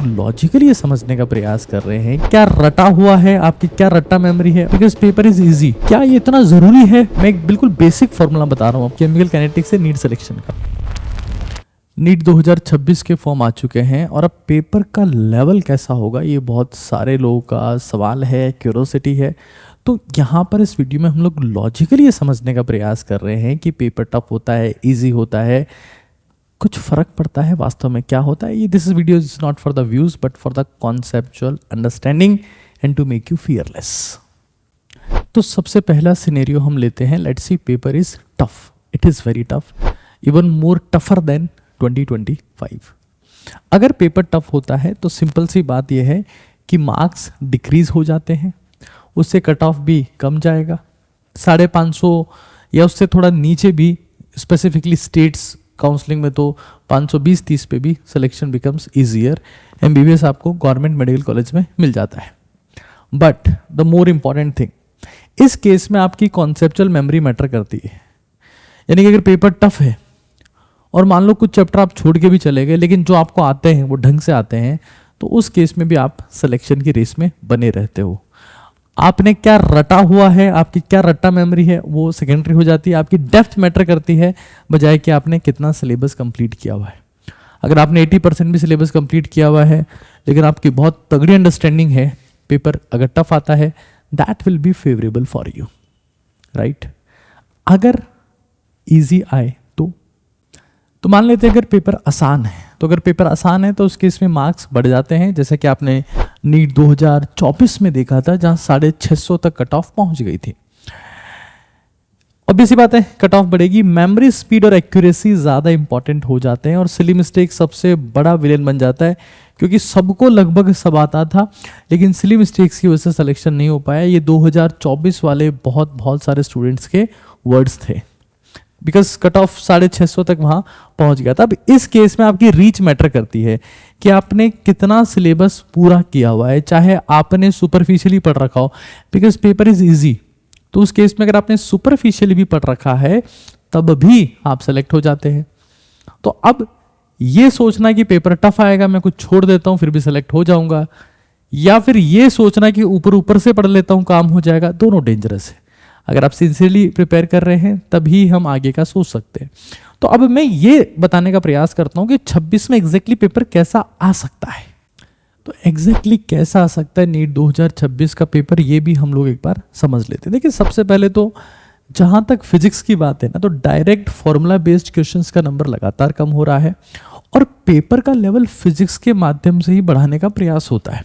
Logically ये समझने का प्रयास कर रहे हैं क्या रटा हुआ है, आपकी क्या रट्टा मेमोरी है, बिकॉज पेपर इज इजी। क्या ये इतना जरूरी है? मैं एक बिल्कुल बेसिक फॉर्मूला बता रहा हूँ केमिकल काइनेटिक्स से नीट सिलेक्शन का। नीट 2026 के फॉर्म आ चुके हैं और अब पेपर का लेवल कैसा होगा ये बहुत सारे लोगों का सवाल है, क्यूरोसिटी है। तो यहाँ पर इस वीडियो में हम लोग लॉजिकली ये समझने का प्रयास कर रहे हैं कि पेपर टफ होता है, इजी होता है, कुछ फर्क पड़ता है वास्तव में क्या होता है। ये this video is not for the views but for the conceptual understanding and to make you fearless. तो सबसे पहला सिनेरियो हम लेते हैं, let's see paper is tough, it is very tough, even more tougher than 2025। अगर paper tough होता है तो सिंपल सी बात यह है कि मार्क्स डिक्रीज हो जाते हैं, उससे कट ऑफ भी कम जाएगा, 550 या उससे थोड़ा नीचे भी, स्पेसिफिकली स्टेट्स काउंसलिंग में तो 520-30 पे भी सिलेक्शन बिकम्स ईजियर। एमबीबीएस आपको गवर्नमेंट मेडिकल कॉलेज में मिल जाता है। But the more important thing, इस केस में आपकी कॉन्सेप्चुअल मेमोरी मैटर करती है। यानी कि अगर पेपर टफ है और मान लो कुछ चैप्टर आप छोड़ के भी चले गए लेकिन जो आपको आते हैं वो ढंग से आते हैं, तो उस केस में भी आप सिलेक्शन की रेस में बने रहते हो। आपने क्या रटा हुआ है, आपकी क्या रट्टा मेमोरी है, वो सेकेंडरी हो जाती है। आपकी डेप्थ मैटर करती है बजाय कि आपने कितना सिलेबस कंप्लीट किया हुआ है। अगर आपने 80% भी सिलेबस कंप्लीट किया हुआ है लेकिन आपकी बहुत तगड़ी अंडरस्टैंडिंग है, पेपर अगर टफ आता है, that will be favourable for you, right. अगर इजी आए तो मान लेते हैं अगर पेपर आसान है, तो अगर पेपर आसान है तो उस केस में मार्क्स बढ़ जाते हैं, जैसे कि आपने नीट 2024 में देखा था जहां 650 तक कट ऑफ पहुंच गई थी। ऑब्वियस सी बात है कट ऑफ बढ़ेगी, मेमोरी स्पीड और एक्यूरेसी ज्यादा इंपॉर्टेंट हो जाते हैं और सिली मिस्टेक सबसे बड़ा विलेन बन जाता है, क्योंकि सबको लगभग सब आता था लेकिन सिली मिस्टेक्स की वजह से सिलेक्शन नहीं हो पाया। ये 2024 वाले बहुत सारे स्टूडेंट्स के वर्ड्स थे, बिकॉज कट ऑफ 650 तक वहां पहुंच गया था। अब इस केस में आपकी रीच मैटर करती है कि आपने कितना सिलेबस पूरा किया हुआ है, चाहे आपने सुपरफिशियली पढ़ रखा हो, बिकॉज पेपर इज इजी। तो उस केस में अगर आपने सुपरफिशियली भी पढ़ रखा है तब भी आप सेलेक्ट हो जाते हैं। तो अब ये सोचना कि पेपर टफ आएगा, मैं कुछ छोड़ देता हूं फिर भी सेलेक्ट हो जाऊंगा, या फिर ये सोचना कि ऊपर से पढ़ लेता हूं काम हो जाएगा, दोनों डेंजरस है। अगर आप सिंसियरली प्रिपेयर कर रहे हैं तभी हम आगे का सोच सकते हैं। तो अब मैं ये बताने का प्रयास करता हूं कि 26 में एग्जैक्टली पेपर कैसा आ सकता है। तो एग्जैक्टली कैसा आ सकता है नीट 2026 का पेपर, ये भी हम लोग एक बार समझ लेते हैं। देखिए सबसे पहले तो जहां तक फिजिक्स की बात है ना, तो डायरेक्ट फॉर्मूला बेस्ड क्वेश्चंस का नंबर लगातार कम हो रहा है और पेपर का लेवल फिजिक्स के माध्यम से ही बढ़ाने का प्रयास होता है।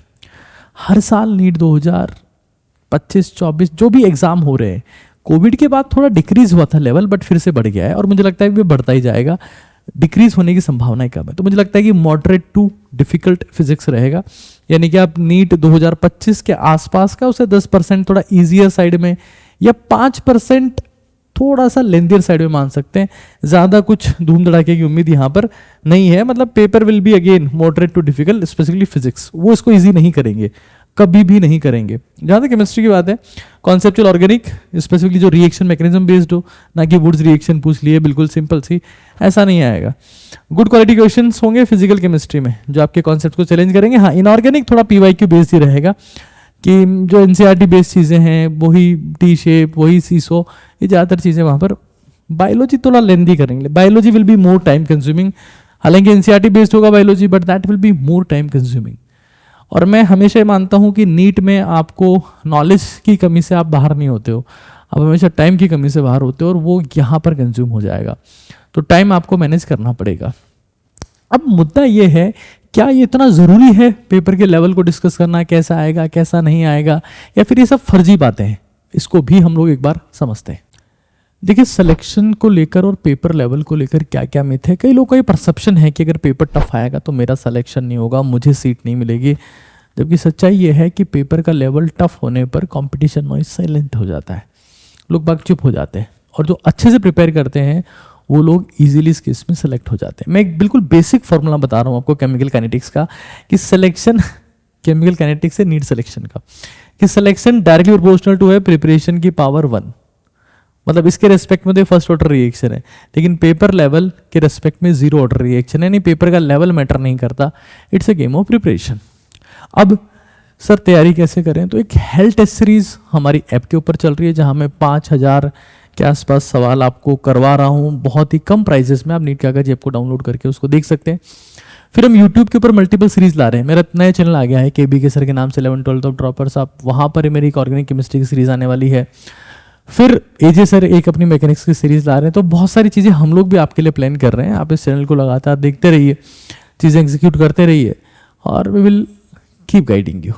हर साल नीट 2025-24 जो भी एग्जाम हो रहे हैं, कोविड के बाद थोड़ा डिक्रीज हुआ था लेवल बट फिर से बढ़ गया है और मुझे लगता है कि बढ़ता ही जाएगा, डिक्रीज होने की संभावना कम है। तो मुझे लगता है कि मॉडरेट टू डिफिकल्ट फिजिक्स रहेगा, यानी कि आप नीट 2025 के आसपास का उसे 10% थोड़ा इजियर साइड में या 5% थोड़ा सा लेंथियर साइड में मान सकते हैं। ज्यादा कुछ धूम धड़ाके की उम्मीद यहाँ पर नहीं है, मतलब paper will be again moderate to difficult, specifically physics. वो इसको इजी नहीं करेंगे, कभी भी नहीं करेंगे। जहां तक केमिस्ट्री की बात है, कॉन्सेप्चुअल ऑर्गेनिक स्पेसिफिकली जो रिएक्शन मैकेनिज्म बेस्ड हो, ना कि वुड्स रिएक्शन पूछ लिए बिल्कुल सिंपल सी, ऐसा नहीं आएगा। गुड क्वालिटी क्वेश्चंस होंगे फिजिकल केमिस्ट्री में जो आपके कॉन्सेप्ट को चैलेंज करेंगे। हाँ, इनऑर्गेनिक थोड़ा पीवाईक्यू बेस्ड ही रहेगा कि जो एनसीईआरटी बेस्ड चीजें हैं वही टी शेप, वही सीसो, ये ज्यादातर चीजें वहां पर। बायोलॉजी थोड़ा लेंथी करेंगे, biology will be more time consuming, हालांकि एनसीईआरटी बेस्ड होगा biology but that will be more time consuming. और मैं हमेशा ये मानता हूं कि नीट में आपको नॉलेज की कमी से आप बाहर नहीं होते हो, आप हमेशा टाइम की कमी से बाहर होते हो और वो यहाँ पर कंज्यूम हो जाएगा, तो टाइम आपको मैनेज करना पड़ेगा। अब मुद्दा ये है, क्या ये इतना ज़रूरी है पेपर के लेवल को डिस्कस करना, कैसा आएगा कैसा नहीं आएगा, या फिर ये सब फर्जी बातें हैं? इसको भी हम लोग एक बार समझते हैं। देखिए सिलेक्शन को लेकर और पेपर लेवल को लेकर क्या क्या मिथ है। कई लोगों का ये परसेप्शन है कि अगर पेपर टफ आएगा तो मेरा सिलेक्शन नहीं होगा, मुझे सीट नहीं मिलेगी, जबकि सच्चाई ये है कि पेपर का लेवल टफ होने पर कंपटीशन नॉइज साइलेंट हो जाता है, लोग बाग चुप हो जाते हैं और जो अच्छे से प्रिपेयर करते हैं वो लोग इजीली इस केस में सेलेक्ट हो जाते हैं। मैं एक बिल्कुल बेसिक फॉर्मूला बता रहा हूँ आपको केमिकल काइनेटिक्स का, कि सिलेक्शन केमिकल काइनेटिक्स से नीट सिलेक्शन का, कि सिलेक्शन डायरेक्टली प्रोपोर्शनल टू है प्रिपरेशन की पावर 1। मतलब इसके रेस्पेक्ट में तो फर्स्ट ऑर्डर रिएक्शन है, लेकिन पेपर लेवल के रेस्पेक्ट में जीरो ऑर्डर रिएक्शन है, यानी पेपर का लेवल मैटर नहीं करता, it's a game of preparation. अब सर तैयारी कैसे करें, तो एक हेल्थ टेस्ट सीरीज हमारी ऐप के ऊपर चल रही है, जहां मैं 5000 के आसपास सवाल आपको करवा रहा हूं बहुत ही कम प्राइजेस में। आप नीट कागज ऐप को डाउनलोड करके उसको देख सकते हैं। फिर हम यूट्यूब के ऊपर मल्टीपल सीरीज ला रहे हैं। मेरा नया चैनल आ गया है केबी के सर के नाम से 11 12 ऑफ ड्रॉपर्स, आप वहाँ पर मेरी एक ऑर्गेनिक केमिस्ट्री की सीरीज आने वाली है। फिर एजे सर एक अपनी मैकेनिक्स की सीरीज ला रहे हैं। तो बहुत सारी चीज़ें हम लोग भी आपके लिए प्लान कर रहे हैं। आप इस चैनल को लगातार देखते रहिए, चीज़ें एग्जीक्यूट करते रहिए, और we will keep guiding you.